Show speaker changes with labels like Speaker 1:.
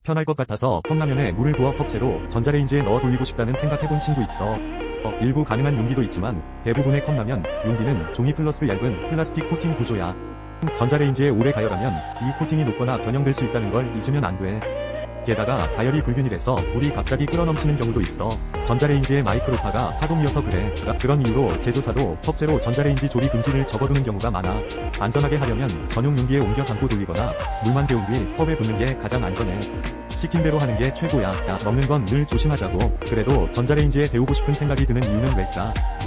Speaker 1: 편할 것 같아서 컵라면에 물을 부어 컵재로 전자레인지에 넣어 돌리고 싶다는 생각해본 친구 있어. 일부 가능한 용기도 있지만 대부분의 컵라면 용기는 종이 플러스 얇은 플라스틱 코팅 구조야. 전자레인지에 오래 가열하면 이 코팅이 녹거나 변형될 수 있다는 걸 잊으면 안 돼. 게다가 가열이 불균일해서 물이 갑자기 끓어넘치는 경우도 있어. 전자레인지의 마이크로파가 파동이어서 그래. 그런 이유로 제조사도 컵재로 전자레인지 조리 금지를 적어두는 경우가 많아. 안전하게 하려면 전용 용기에 옮겨 담고 돌리거나 물만 데운 뒤 컵에 붓는 게 가장 안전해. 시킨 대로 하는 게 최고야. 먹는 건 늘 조심하자고. 그래도 전자레인지에 데우고 싶은 생각이 드는 이유는 왜일까?